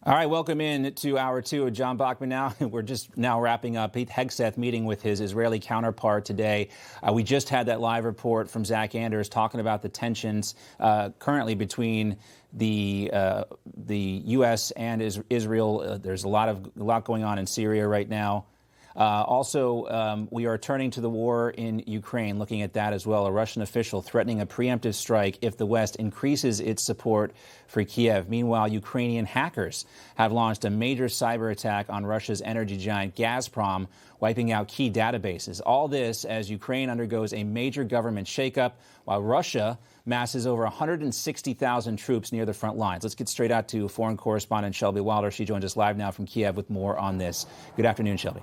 All right, welcome in to Hour 2 of John Bachman Now. We're just now wrapping up Pete Hegseth meeting with his Israeli counterpart today. We just had that live report from Zach Anders talking about the tensions currently between the U.S. and Israel. There's a lot going on in Syria right now. Also, we are turning to the war in Ukraine, looking at that as well. A Russian official threatening a preemptive strike if the West increases its support for Kiev. Meanwhile, Ukrainian hackers have launched a major cyber attack on Russia's energy giant Gazprom, wiping out key databases. All this as Ukraine undergoes a major government shakeup, while Russia masses over 160,000 troops near the front lines. Let's get straight out to foreign correspondent Shelby Wilder. She joins us live now from Kiev with more on this. Good afternoon, Shelby.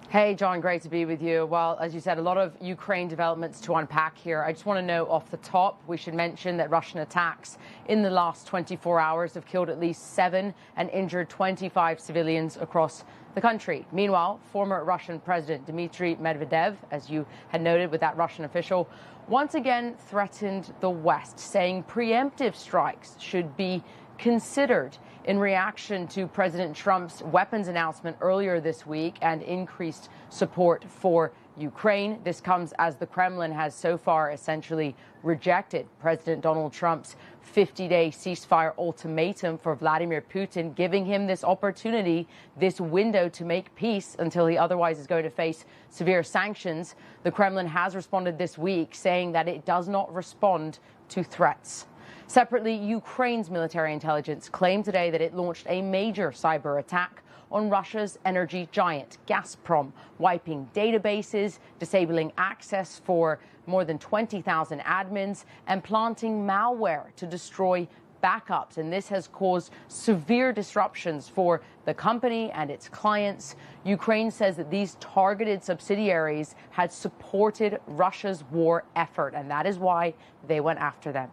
Hey, John, great to be with you. Well, as you said, a lot of Ukraine developments to unpack here. I just want to know off the top, we should mention that Russian attacks in the last 24 hours have killed at least 7 and injured 25 civilians across the country. Meanwhile, former Russian President Dmitry Medvedev, as you had noted with that Russian official, once again threatened the West, saying preemptive strikes should be considered in reaction to President Trump's weapons announcement earlier this week and increased support for Ukraine. This comes as the Kremlin has so far essentially rejected President Donald Trump's 50-day ceasefire ultimatum for Vladimir Putin, giving him this opportunity, this window to make peace until he otherwise is going to face severe sanctions. The Kremlin has responded this week, saying that it does not respond to threats. Separately, Ukraine's military intelligence claimed today that it launched a major cyber attack on Russia's energy giant, Gazprom, wiping databases, disabling access for more than 20,000 admins, and planting malware to destroy backups. And this has caused severe disruptions for the company and its clients. Ukraine says that these targeted subsidiaries had supported Russia's war effort, and that is why they went after them.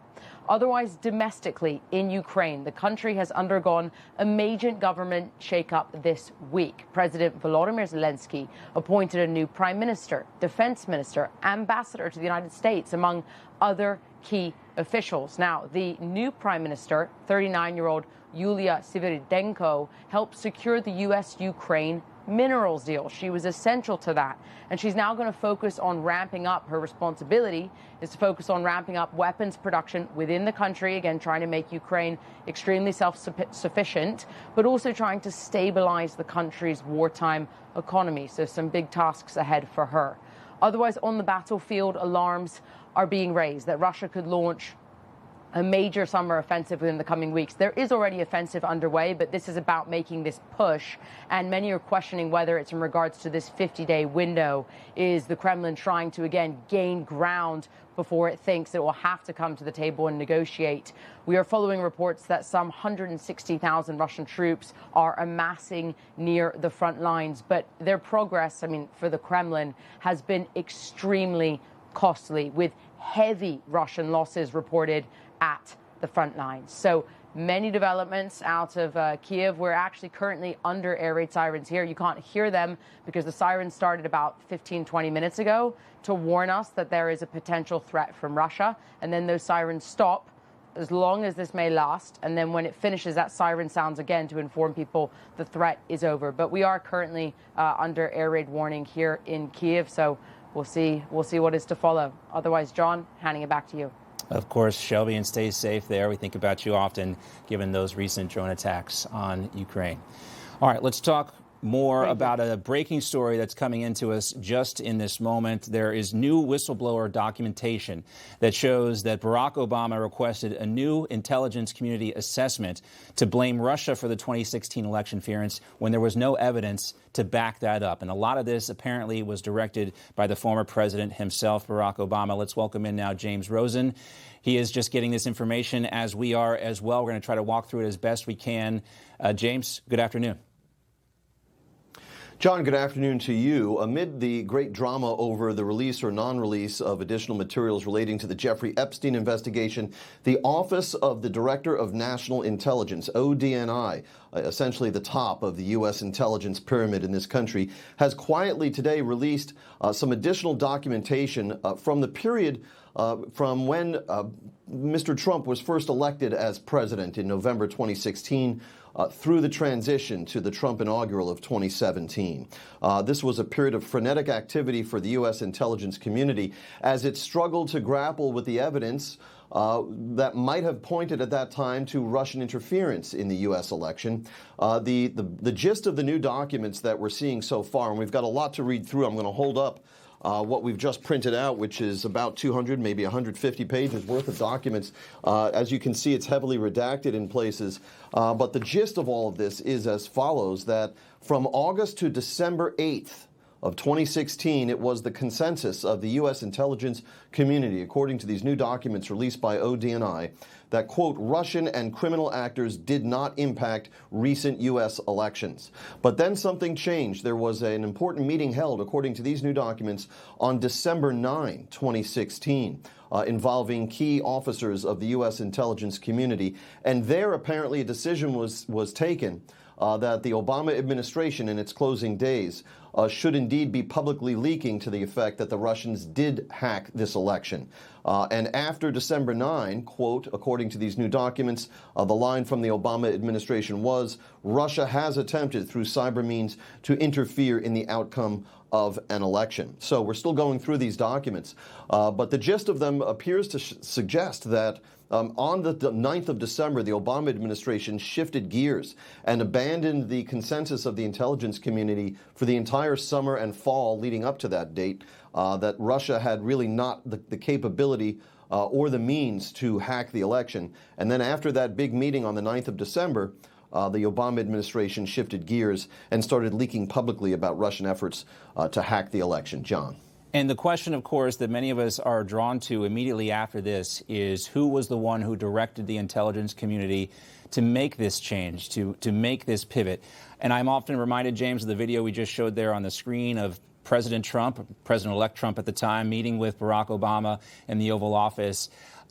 Otherwise, domestically in Ukraine, the country has undergone a major government shakeup this week. President Volodymyr Zelensky appointed a new prime minister, defense minister, ambassador to the United States, among other key officials. Now, the new prime minister, 39-year-old Yulia Sviridenko, helped secure the U.S.-Ukraine minerals deal. She was essential to that. And she's now going to focus on ramping up. Her responsibility is to focus on ramping up weapons production within the country, again, trying to make Ukraine extremely self-sufficient, but also trying to stabilize the country's wartime economy. So some big tasks ahead for her. Otherwise, on the battlefield, alarms are being raised that Russia could launch a major summer offensive within the coming weeks. There is already offensive underway, but this is about making this push. And many are questioning whether it's in regards to this 50-day window. Is the Kremlin trying to, again, gain ground before it thinks it will have to come to the table and negotiate? We are following reports that some 160,000 Russian troops are amassing near the front lines. But their progress, for the Kremlin, has been extremely costly, with heavy Russian losses reported at the front lines. So many developments out of Kiev. We're actually currently under air raid sirens here. You can't hear them because the sirens started about 15-20 minutes ago to warn us that there is a potential threat from Russia. And then those sirens stop as long as this may last. And then when it finishes, that siren sounds again to inform people the threat is over. But we are currently under air raid warning here in Kiev. So we'll see what is to follow. Otherwise, John, handing it back to you. Of course, Shelby, and stay safe there. We think about you often, given those recent drone attacks on Ukraine. All right, let's talk more about a breaking story that's coming into us just in this moment. There is new whistleblower documentation that shows that Barack Obama requested a new intelligence community assessment to blame Russia for the 2016 election interference when there was no evidence to back that up. And a lot of this apparently was directed by the former president himself, Barack Obama. Let's welcome in now James Rosen. He is just getting this information as we are as well. We're going to try to walk through it as best we can. James, good afternoon. John, good afternoon to you. Amid the great drama over the release or non-release of additional materials relating to the Jeffrey Epstein investigation, the Office of the Director of National Intelligence, ODNI, essentially the top of the U.S. intelligence pyramid in this country, has quietly today released some additional documentation from the period from when Mr. Trump was first elected as president in November 2016 through the transition to the Trump inaugural of 2017. This was a period of frenetic activity for the U.S. intelligence community as it struggled to grapple with the evidence that might have pointed at that time to Russian interference in the U.S. election. The gist of the new documents that we're seeing so far, and we've got a lot to read through. I'm going to hold up what we've just printed out, which is about 200, maybe 150 pages worth of documents. As you can see, it's heavily redacted in places. But the gist of all of this is as follows, that from August to December 8th of 2016, it was the consensus of the U.S. intelligence community, according to these new documents released by ODNI, that, quote, Russian and criminal actors did not impact recent U.S. elections. But then something changed. There was an important meeting held, according to these new documents, on December 9, 2016, involving key officers of the U.S. intelligence community. And there, apparently, a decision was taken that the Obama administration in its closing days should indeed be publicly leaking to the effect that the Russians did hack this election. And after December 9, quote, according to these new documents, the line from the Obama administration was, Russia has attempted through cyber means to interfere in the outcome of an election. So we're still going through these documents, but the gist of them appears to suggest that on the 9th of December, the Obama administration shifted gears and abandoned the consensus of the intelligence community for the entire summer and fall leading up to that date, that Russia had really not the capability or the means to hack the election. And then after that big meeting on the 9th of December, the Obama administration shifted gears and started leaking publicly about Russian efforts to hack the election. John. And the question, of course, that many of us are drawn to immediately after this is who was the one who directed the intelligence community to make this change, to make this pivot. And I'm often reminded, James, of the video we just showed there on the screen of President Trump, President-elect Trump at the time, meeting with Barack Obama in the Oval Office.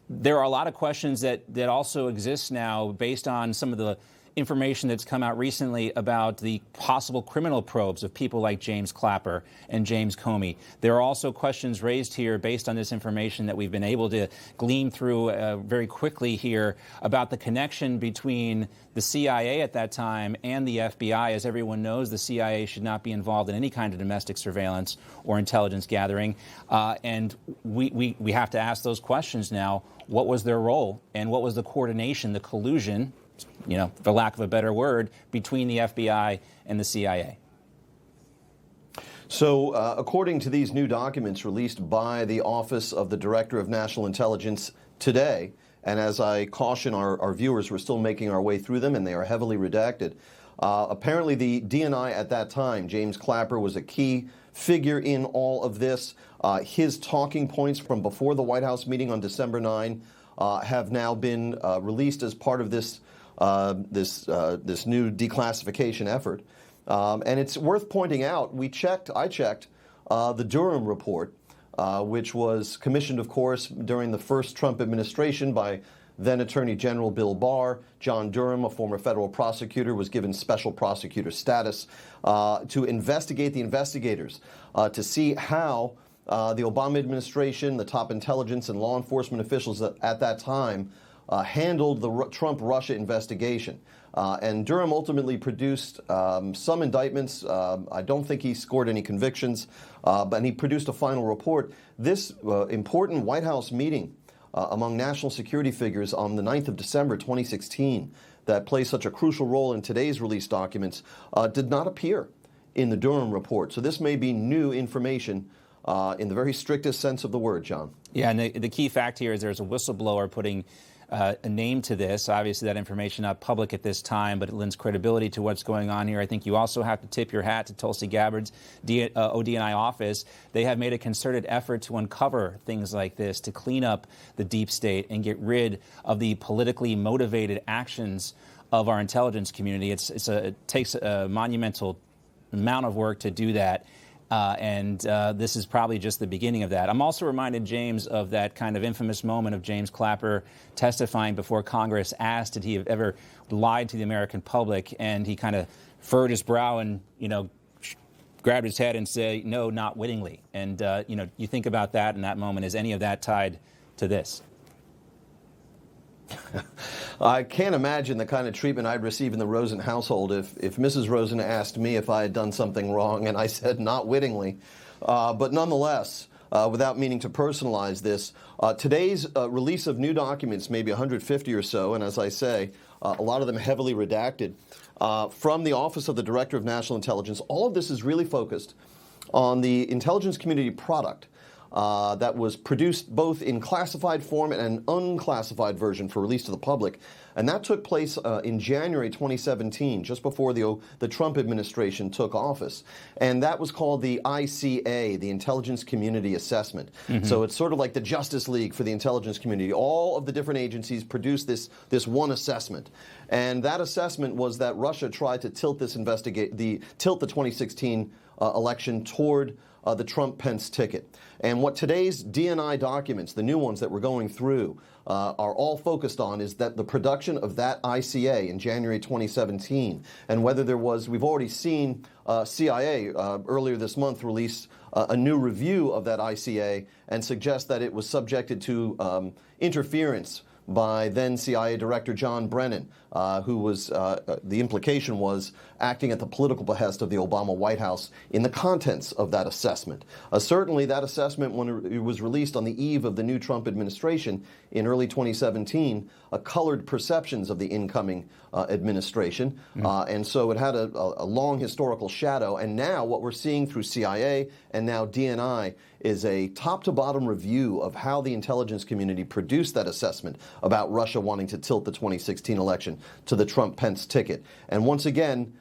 There are a lot of questions that also exist now based on some of the information that's come out recently about the possible criminal probes of people like James Clapper and James Comey. There are also questions raised here based on this information that we've been able to glean through very quickly here about the connection between the CIA at that time and the FBI. As everyone knows, the CIA should not be involved in any kind of domestic surveillance or intelligence gathering. And we have to ask those questions now. What was their role and what was the coordination, the collusion, you know, for lack of a better word, between the FBI and the CIA? So, according to these new documents released by the Office of the Director of National Intelligence today, and as I caution our viewers, we're still making our way through them, and they are heavily redacted. Apparently, the DNI at that time, James Clapper, was a key figure in all of this. His talking points from before the White House meeting on December 9 have now been released as part of this this new declassification effort. And it's worth pointing out, I checked the Durham report, which was commissioned, of course, during the first Trump administration by then Attorney General Bill Barr. John Durham, a former federal prosecutor, was given special prosecutor status to investigate the investigators, to see how the Obama administration, the top intelligence and law enforcement officials at that time handled the Trump-Russia investigation. And Durham ultimately produced some indictments. I don't think he scored any convictions, but he produced a final report. This important White House meeting among national security figures on the 9th of December 2016 that plays such a crucial role in today's released documents did not appear in the Durham report. So this may be new information in the very strictest sense of the word, John. Yeah, and the key fact here is there's a whistleblower putting a name to this. Obviously, that information not public at this time, but it lends credibility to what's going on here. I think you also have to tip your hat to Tulsi Gabbard's ODNI office. They have made a concerted effort to uncover things like this, to clean up the deep state and get rid of the politically motivated actions of our intelligence community. It takes a monumental amount of work to do that. And this is probably just the beginning of that. I'm also reminded, James, of that kind of infamous moment of James Clapper testifying before Congress, asked did he have ever lied to the American public, and he kind of furrowed his brow and, grabbed his head and said, no, not wittingly. And, you think about that in that moment. Is any of that tied to this? I can't imagine the kind of treatment I'd receive in the Rosen household if Mrs. Rosen asked me if I had done something wrong and I said not wittingly. But nonetheless, without meaning to personalize this, today's release of new documents, maybe 150 or so, and as I say, a lot of them heavily redacted, from the Office of the Director of National Intelligence. All of this is really focused on the intelligence community product that was produced both in classified form and an unclassified version for release to the public. And that took place in January 2017, just before the Trump administration took office. And that was called the ICA, the Intelligence Community Assessment. Mm-hmm. So it's sort of like the Justice League for the intelligence community. All of the different agencies produced this one assessment. And that assessment was that Russia tried to tilt the 2016 election toward the Trump-Pence ticket. And what today's DNI documents, the new ones that we're going through, are all focused on is that the production of that ICA in January 2017, and whether there was, we've already seen CIA earlier this month release a new review of that ICA and suggest that it was subjected to interference by then CIA Director John Brennan, who was, the implication was, acting at the political behest of the Obama White House in the contents of that assessment. Certainly that assessment, when it was released on the eve of the new Trump administration in early 2017, colored perceptions of the incoming administration. And so it had a long historical shadow. And now what we're seeing through CIA and now DNI is a top-to-bottom review of how the intelligence community produced that assessment about Russia wanting to tilt the 2016 election to the Trump-Pence ticket. And once again,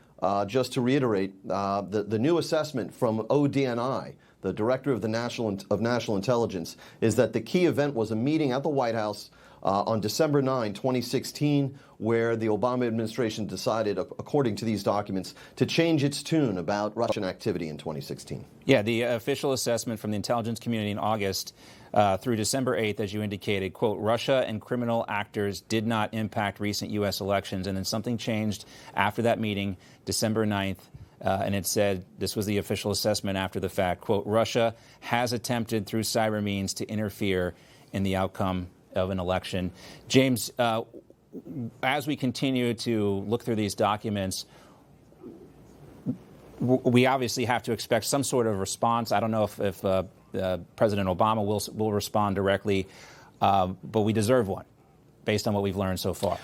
just to reiterate, the new assessment from ODNI, the Director of National Intelligence, is that the key event was a meeting at the White House on December 9, 2016, where the Obama administration decided, according to these documents, to change its tune about Russian activity in 2016. Yeah, the official assessment from the intelligence community in August through December 8th, as you indicated, quote, Russia and criminal actors did not impact recent U.S. elections. And then something changed after that meeting, December 9th. And it said, this was the official assessment after the fact, quote, Russia has attempted through cyber means to interfere in the outcome of an election. James, as we continue to look through these documents, we obviously have to expect some sort of response. I don't know if President Obama will respond directly, but we deserve one based on what we've learned so far.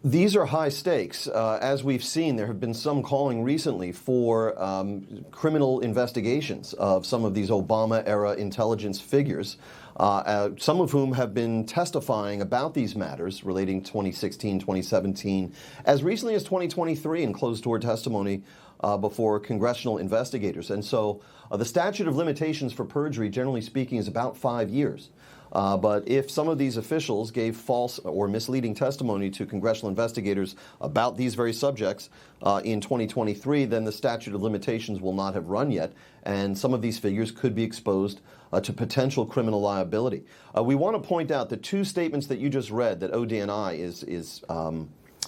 These are high stakes. As we've seen, there have been some calling recently for criminal investigations of some of these Obama-era intelligence figures, some of whom have been testifying about these matters relating to 2016, 2017, as recently as 2023 in closed-door testimony before congressional investigators. And so the statute of limitations for perjury, generally speaking, is about 5 years. But if some of these officials gave false or misleading testimony to congressional investigators about these very subjects in 2023, then the statute of limitations will not have run yet, and some of these figures could be exposed to potential criminal liability. We want to point out the two statements that you just read that ODNI is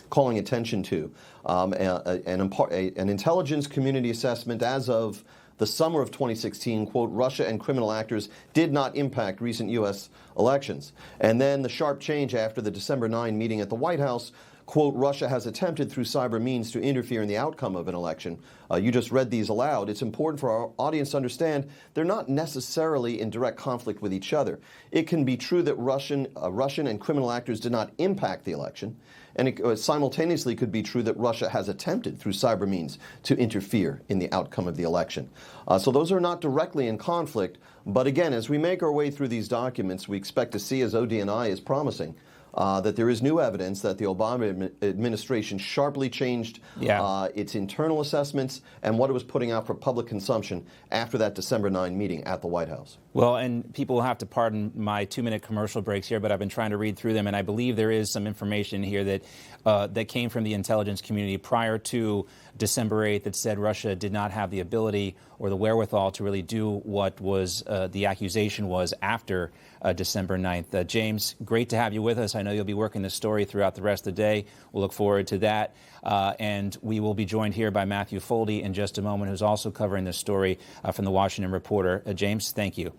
calling attention to. An intelligence community assessment as of the summer of 2016, quote, Russia and criminal actors did not impact recent U.S. elections. And then the sharp change after the December 9 meeting at the White House, quote, Russia has attempted through cyber means to interfere in the outcome of an election. You just read these aloud. It's important for our audience to understand they're not necessarily in direct conflict with each other. It can be true that Russian and criminal actors did not impact the election, and it simultaneously could be true that Russia has attempted through cyber means to interfere in the outcome of the election. So those are not directly in conflict. But again, as we make our way through these documents, we expect to see, as ODNI is promising, that there is new evidence that the Obama administration sharply changed its internal assessments and what it was putting out for public consumption after that December 9 meeting at the White House. Well, and people will have to pardon my 2-minute commercial breaks here, but I've been trying to read through them, and I believe there is some information here that came from the intelligence community prior to December 8th that said Russia did not have the ability or the wherewithal to really do what was the accusation was after December 9th. James, great to have you with us. I know you'll be working this story throughout the rest of the day. We'll look forward to that. And we will be joined here by Matthew Foldy in just a moment, who's also covering this story from the Washington Reporter. James, thank you.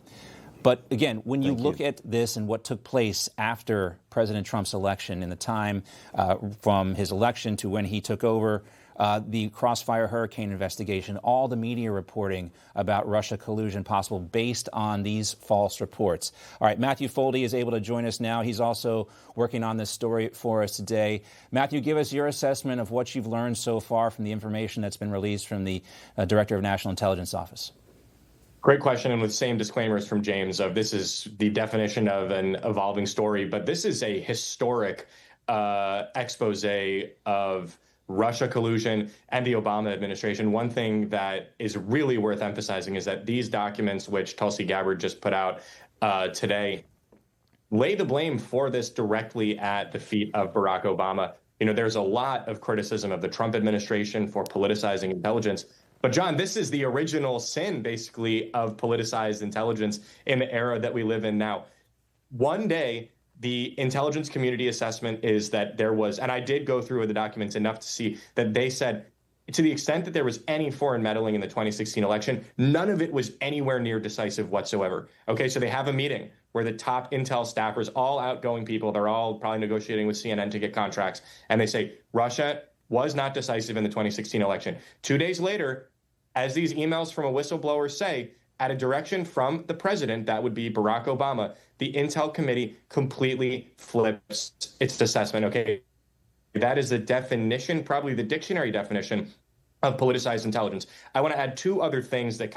But again, when you look at this and what took place after President Trump's election, in the time from his election to when he took over, the Crossfire Hurricane investigation, all the media reporting about Russia collusion possible based on these false reports. All right, Matthew Foldy is able to join us now. He's also working on this story for us today. Matthew, give us your assessment of what you've learned so far from the information that's been released from the Director of National Intelligence Office. Great question, and with same disclaimers from James of this is the definition of an evolving story, but this is a historic expose of Russia collusion and the Obama administration. One thing that is really worth emphasizing is that these documents, which Tulsi Gabbard just put out today, lay the blame for this directly at the feet of Barack Obama. You know, there's a lot of criticism of the Trump administration for politicizing intelligence. But, John, this is the original sin, basically, of politicized intelligence in the era that we live in now. One day, the intelligence community assessment is that there was, and I did go through the documents enough to see that they said, to the extent that there was any foreign meddling in the 2016 election, none of it was anywhere near decisive whatsoever. Okay, so they have a meeting where the top intel staffers, all outgoing people, they're all probably negotiating with CNN to get contracts, and they say, Russia was not decisive in the 2016 election. 2 days later, as these emails from a whistleblower say, at a direction from the president, that would be Barack Obama, the Intel Committee completely flips its assessment. Okay, that is the definition, probably the dictionary definition of politicized intelligence. I want to add two other things that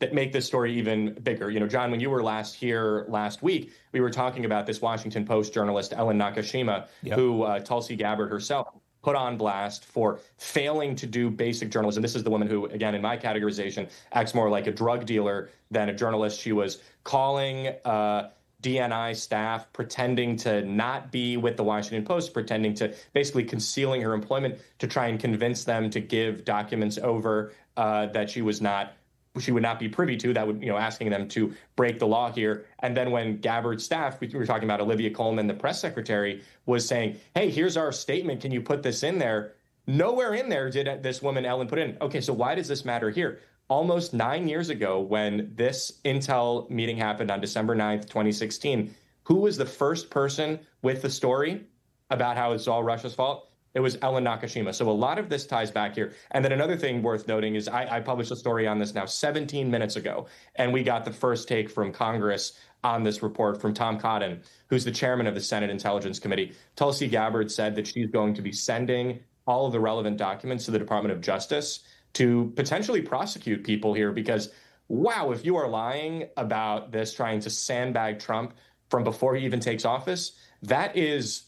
that make this story even bigger. You know, John, when you were last here last week, we were talking about this Washington Post journalist, Ellen Nakashima, who Tulsi Gabbard herself put on blast for failing to do basic journalism. This is the woman who, again, in my categorization, acts more like a drug dealer than a journalist. She was calling DNI staff, pretending to not be with the Washington Post, pretending to basically concealing her employment to try and convince them to give documents over that she would not be privy to, that would, asking them to break the law here. And then when Gabbard's staff, we were talking about Olivia Coleman, the press secretary, was saying, hey, here's our statement. Can you put this in there? Nowhere in there did this woman, Ellen, put in. Okay, so why does this matter here? Almost 9 years ago, when this Intel meeting happened on December 9th, 2016, who was the first person with the story about how it's all Russia's fault? It was Ellen Nakashima. So a lot of this ties back here. And then another thing worth noting is I published a story on this now 17 minutes ago, and we got the first take from Congress on this report from Tom Cotton, who's the chairman of the Senate Intelligence Committee. Tulsi Gabbard said that she's going to be sending all of the relevant documents to the Department of Justice to potentially prosecute people here because, wow, if you are lying about this, trying to sandbag Trump from before he even takes office, that is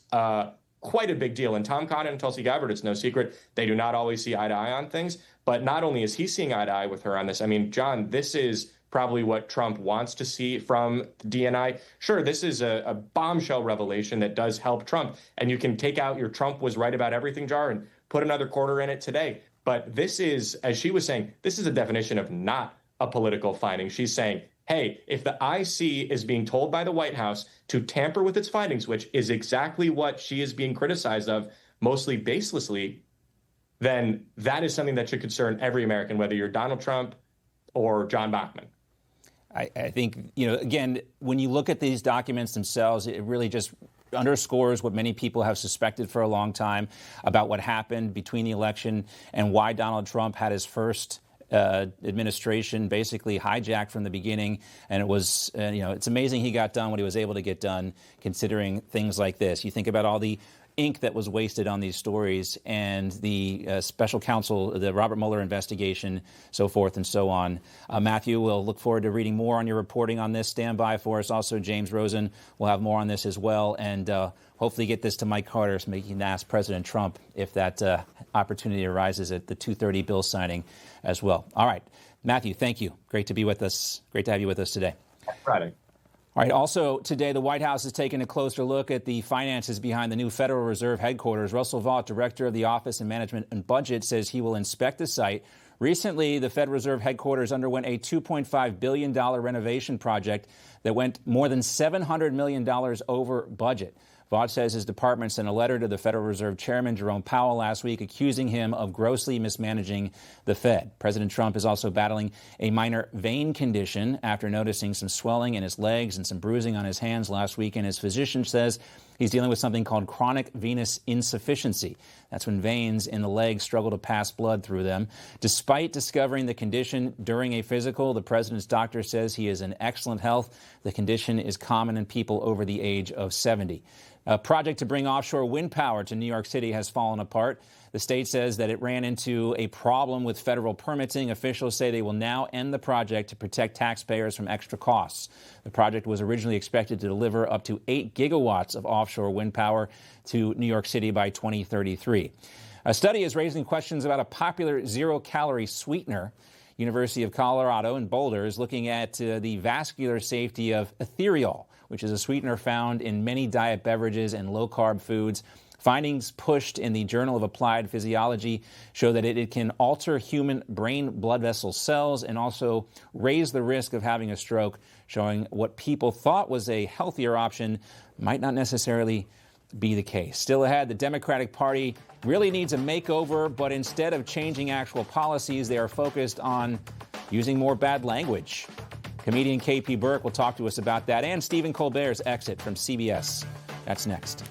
quite a big deal. And Tom Cotton and Tulsi Gabbard, it's no secret, they do not always see eye to eye on things. But not only is he seeing eye to eye with her on this, I mean, John, this is probably what Trump wants to see from DNI. Sure, this is a bombshell revelation that does help Trump. And you can take out your Trump was right about everything jar and put another quarter in it today. But this is, as she was saying, this is a definition of not a political finding. She's saying, hey, if the IC is being told by the White House to tamper with its findings, which is exactly what she is being criticized of, mostly baselessly, then that is something that should concern every American, whether you're Donald Trump or John Bachman. I think, again, when you look at these documents themselves, it really just underscores what many people have suspected for a long time about what happened between the election and why Donald Trump had his first administration basically hijacked from the beginning. And it was, it's amazing he got done what he was able to get done, considering things like this. You think about all the ink that was wasted on these stories and the special counsel, the Robert Mueller investigation, so forth and so on. Matthew, we'll look forward to reading more on your reporting on this. Stand by for us. Also, James Rosen will have more on this as well. And hopefully get this to Mike Carter so he can ask President Trump if that opportunity arises at the 2:30 bill signing as well. All right. Matthew, thank you. Great to be with us. Great to have you with us today. Friday. All right. Also today, the White House has taken a closer look at the finances behind the new Federal Reserve headquarters. Russell Vought, director of the Office of Management and Budget, says he will inspect the site. Recently, the Federal Reserve headquarters underwent a $2.5 billion renovation project that went more than $700 million over budget. Vought says his department sent a letter to the Federal Reserve Chairman Jerome Powell last week accusing him of grossly mismanaging the Fed. President Trump is also battling a minor vein condition after noticing some swelling in his legs and some bruising on his hands last week. And his physician says he's dealing with something called chronic venous insufficiency. That's when veins in the legs struggle to pass blood through them. Despite discovering the condition during a physical, the president's doctor says he is in excellent health. The condition is common in people over the age of 70. A project to bring offshore wind power to New York City has fallen apart. The state says that it ran into a problem with federal permitting. Officials say they will now end the project to protect taxpayers from extra costs. The project was originally expected to deliver up to 8 gigawatts of offshore wind power to New York City by 2033. A study is raising questions about a popular zero-calorie sweetener. University of Colorado in Boulder is looking at the vascular safety of ethereal, which is a sweetener found in many diet beverages and low-carb foods. Findings pushed in the Journal of Applied Physiology show that it can alter human brain blood vessel cells and also raise the risk of having a stroke, showing what people thought was a healthier option might not necessarily be the case. Still ahead, the Democratic Party really needs a makeover, but instead of changing actual policies, they are focused on using more bad language. Comedian KP Burke will talk to us about that and Stephen Colbert's exit from CBS. That's next.